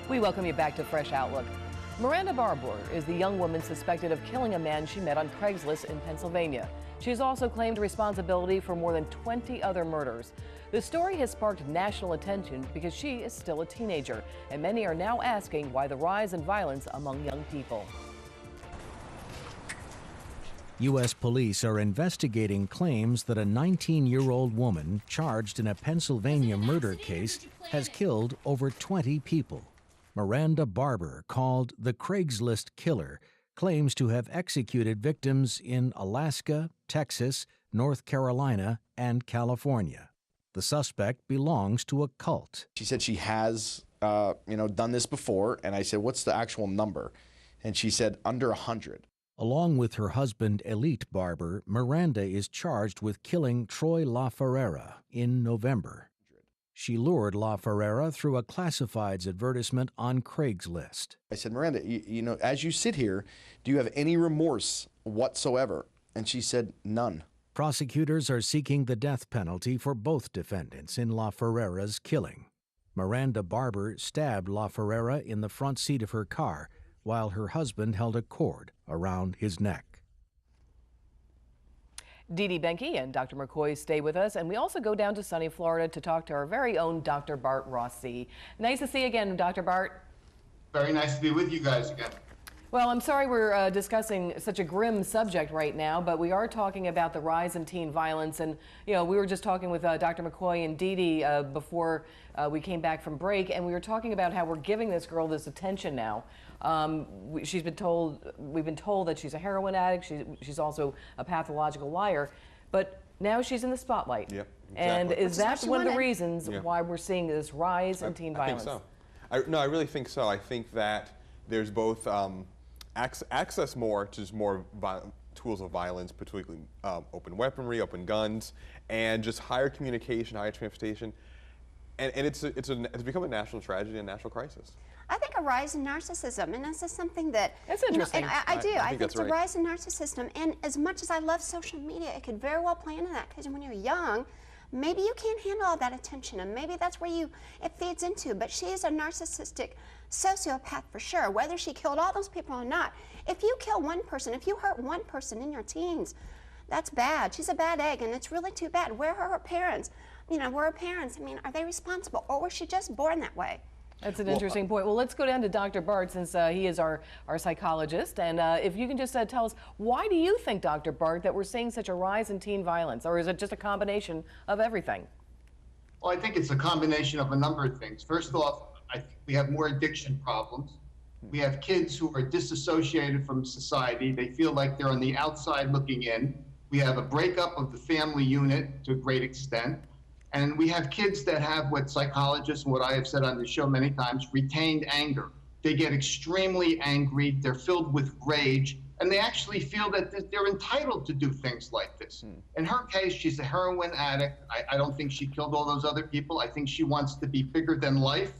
We welcome you back to Fresh Outlook. Miranda Barbour is the young woman suspected of killing a man she met on Craigslist in Pennsylvania. She's also claimed responsibility for more than 20 other murders. The story has sparked national attention because she is still a teenager, and many are now asking why the rise in violence among young people. U.S. police are investigating claims that a 19-year-old woman charged in a Pennsylvania murder case has killed over 20 people. Miranda Barbour, called the Craigslist killer, claims to have executed victims in Alaska, Texas, North Carolina, and California. The suspect belongs to a cult. She said she has, done this before, and I said, what's the actual number? And she said, under 100. Along with her husband, Elite Barbour, Miranda is charged with killing Troy LaFerrera in November. She lured LaFerrera through a classifieds advertisement on Craigslist. I said, Miranda, as you sit here, do you have any remorse whatsoever? And she said, none. Prosecutors are seeking the death penalty for both defendants in LaFerrera's killing. Miranda Barbour stabbed LaFerrera in the front seat of her car while her husband held a cord around his neck. Dee Dee Benke and Dr. McCoy stay with us, and we also go down to sunny Florida to talk to our very own Dr. Bart Rossi. Nice to see you again, Dr. Bart. Very nice to be with you guys again. Well, I'm sorry we're discussing such a grim subject right now, but we are talking about the rise in teen violence. And, we were just talking with Dr. McCoy and Dee Dee before we came back from break, and we were talking about how we're giving this girl this attention now. We've been told that she's a heroin addict. She's also a pathological liar, but now she's in the spotlight. Yep, exactly. And is that one of the reasons why we're seeing this rise in teen violence? I think so. I really think so. I think that there's both access more to just more tools of violence, particularly open weaponry, open guns, and just higher communication, higher transportation, and it's become a national tragedy, a national crisis. I think a rise in narcissism, and this is something that that's interesting. And I do. I think it's right. A rise in narcissism, and as much as I love social media, it could very well play into that, because when you're young, maybe you can't handle all that attention, and maybe that's where it feeds into. But she is a narcissistic sociopath for sure, whether she killed all those people or not. If you kill one person, if you hurt one person in your teens, that's bad. She's a bad egg, and it's really too bad. Where are her parents? Where are her parents? Are they responsible, or was she just born that way? That's an interesting point. Well, let's go down to Dr. Bart, since he is our psychologist. And if you can just tell us, why do you think, Dr. Bart, that we're seeing such a rise in teen violence? Or is it just a combination of everything? Well, I think it's a combination of a number of things. First off, I think we have more addiction problems. We have kids who are disassociated from society. They feel like they're on the outside looking in. We have a breakup of the family unit to a great extent. And we have kids that have what psychologists, and what I have said on the show many times, retained anger. They get extremely angry, they're filled with rage, and they actually feel that they're entitled to do things like this. In her case, she's a heroin addict. I don't think she killed all those other people. I think she wants to be bigger than life,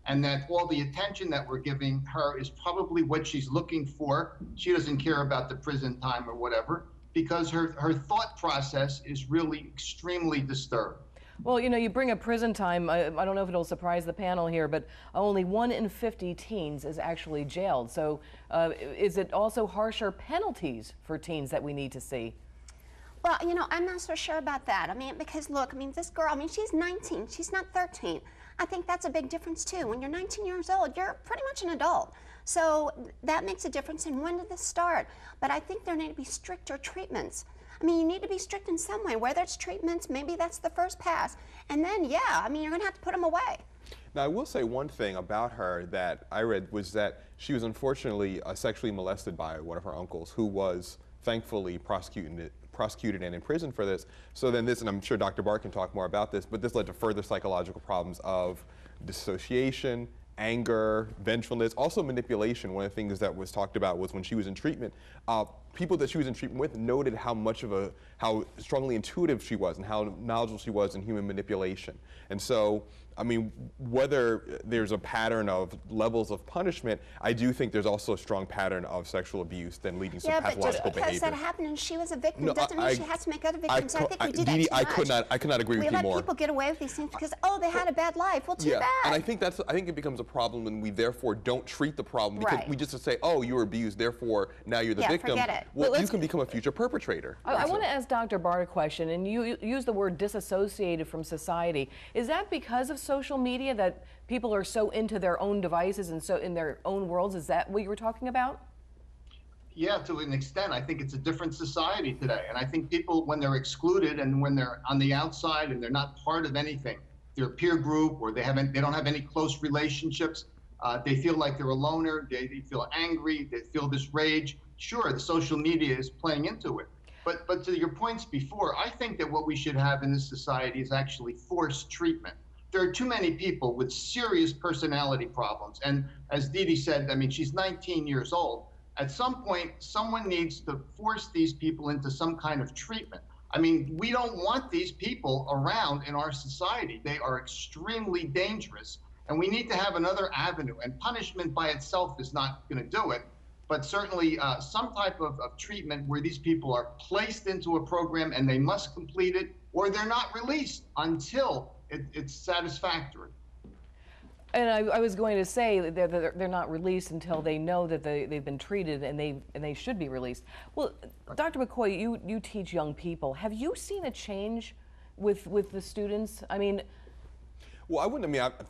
and that all the attention that we're giving her is probably what she's looking for. She doesn't care about the prison time or whatever, because her thought process is really extremely disturbed. Well, you bring up prison time. I don't know if it'll surprise the panel here, but only 1 in 50 teens is actually jailed. So is it also harsher penalties for teens that we need to see? Well, I'm not so sure about that. Because look, this girl, she's 19, she's not 13. I think that's a big difference too. When you're 19 years old, you're pretty much an adult. So that makes a difference. And when did this start? But I think there need to be stricter treatments. You need to be strict in some way, whether it's treatments, maybe that's the first pass. And then, you're going to have to put them away. Now, I will say one thing about her that I read was that she was unfortunately sexually molested by one of her uncles, who was thankfully prosecuted and imprisoned for this. So then this, and I'm sure Dr. Bart can talk more about this, but this led to further psychological problems of dissociation, anger, vengefulness, also manipulation. One of the things that was talked about was when she was in treatment, people that she was in treatment with noted how strongly intuitive she was and how knowledgeable she was in human manipulation. And so, I mean, whether there's a pattern of levels of punishment, I do think there's also a strong pattern of sexual abuse then leading to pathological behavior. Yeah, but just because that happened and she was a victim doesn't mean she has to make other victims. I think we do that Dee, too much. I could not agree with you more. We let people get away with these things because, oh, they had a bad life. Well, too bad. And I think it becomes a problem when we therefore don't treat the problem because we just say, oh, you were abused, therefore now you're the victim. Forget it. Well, you can become a future perpetrator. I want to ask Dr. Bart a question, and you use the word disassociated from society. Is that because of social media that people are so into their own devices and so in their own worlds? Is that what you were talking about? Yeah, to an extent. I think it's a different society today. And I think people, when they're excluded and when they're on the outside and they're not part of anything, their peer group, or they don't have any close relationships, they feel like they're a loner, they feel angry, they feel this rage. Sure, the social media is playing into it. But to your points before, I think that what we should have in this society is actually forced treatment. There are too many people with serious personality problems. And as Dee Dee said, I mean, she's 19 years old. At some point, someone needs to force these people into some kind of treatment. I mean, we don't want these people around in our society. They are extremely dangerous. And we need to have another avenue. And punishment by itself is not going to do it. But certainly some type of treatment where these people are placed into a program and they must complete it, or they're not released until it's satisfactory. And I was going to say that they're not released until they know that they've been treated and they should be released. Well, Dr. McCoy, you teach young people. Have you seen a change with the students? I mean, well,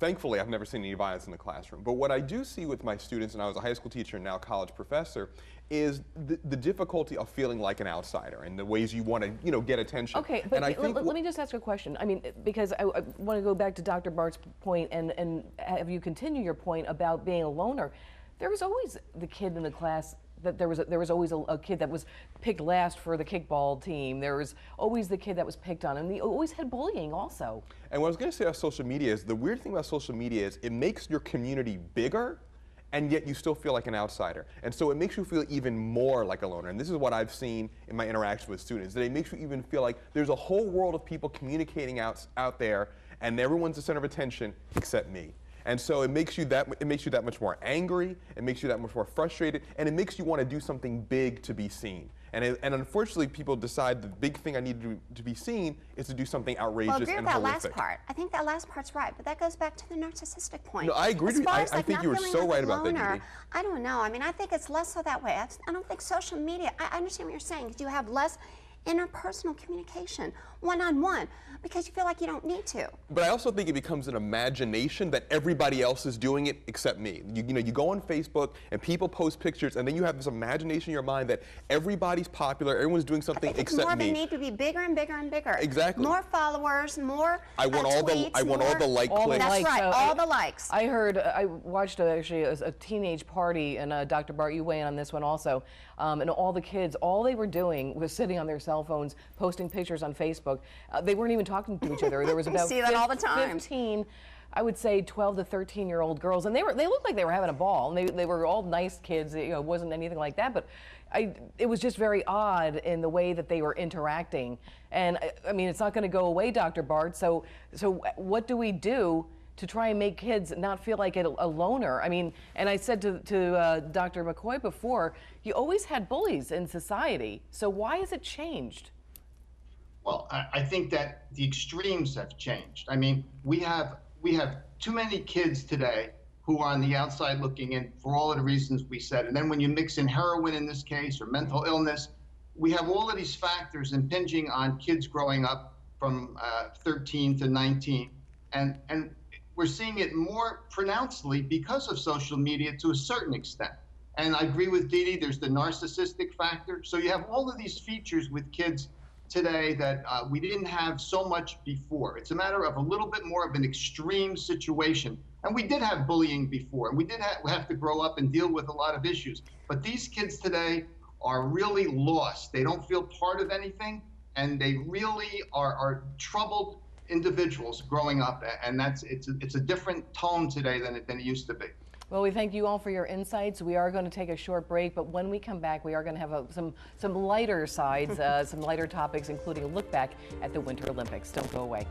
thankfully, I've never seen any violence in the classroom. But what I do see with my students, and I was a high school teacher and now college professor, is the difficulty of feeling like an outsider and the ways you want to, get attention. Okay, but and I think let me just ask a question. I mean, because I want to go back to Dr. Bart's point and have you continue your point about being a loner. There was always the kid in the class that there was always a kid that was picked last for the kickball team. There was always the kid that was picked on, and we always had bullying also. And what I was going to say about social media is the weird thing about social media is it makes your community bigger, and yet you still feel like an outsider. And so it makes you feel even more like a loner. And this is what I've seen in my interaction with students, that it makes you even feel like there's a whole world of people communicating out there, and everyone's the center of attention except me. And so it makes you that much more angry, it makes you that much more frustrated, and it makes you want to do something big to be seen. And unfortunately, people decide the big thing I need to be seen is to do something outrageous and horrific. Well, I agree with that last part. I think that last part's right, but that goes back to the narcissistic point. No, I agree with you. I think you were so right about that, Dee Dee. I don't know. I mean, I think it's less so that way. I don't think social media, I understand what you're saying, because you have less interpersonal communication, one-on-one, because you feel like you don't need to. But I also think it becomes an imagination that everybody else is doing it except me. You go on Facebook and people post pictures, and then you have this imagination in your mind that everybody's popular, everyone's doing something except me. It's more of a need to be bigger and bigger and bigger. Exactly. More followers, more I want all tweets, all the like clicks. That's right, all the likes. I watched actually a teenage party, and Dr. Bart, you weigh in on this one also, and all the kids, all they were doing was sitting on their cell phones, posting pictures on Facebook. They weren't even talking to each other. There was about see that all the time. 15, I would say 12 to 13-year-old girls, and they looked like they were having a ball, and they were all nice kids. It wasn't anything like that, but it was just very odd in the way that they were interacting. And I mean, it's not going to go away, Dr. Bart. So what do we do to try and make kids not feel like a loner? I mean, and I said to Dr. McCoy before, you always had bullies in society. So why has it changed? Well, I think that the extremes have changed. I mean, we have too many kids today who are on the outside looking in for all of the reasons we said. And then when you mix in heroin in this case or mental illness, we have all of these factors impinging on kids growing up from 13 to 19. And we're seeing it more pronouncedly because of social media to a certain extent. And I agree with Dee Dee, there's the narcissistic factor. So you have all of these features with kids today that we didn't have so much before. It's a matter of a little bit more of an extreme situation. And we did have bullying before, and we did have to grow up and deal with a lot of issues. But these kids today are really lost. They don't feel part of anything, and they really are troubled individuals growing up, and it's a different tone today than it used to be. Well, we thank you all for your insights. We are going to take a short break, but when we come back, we are going to have some lighter sides, some lighter topics, including a look back at the Winter Olympics. Don't go away.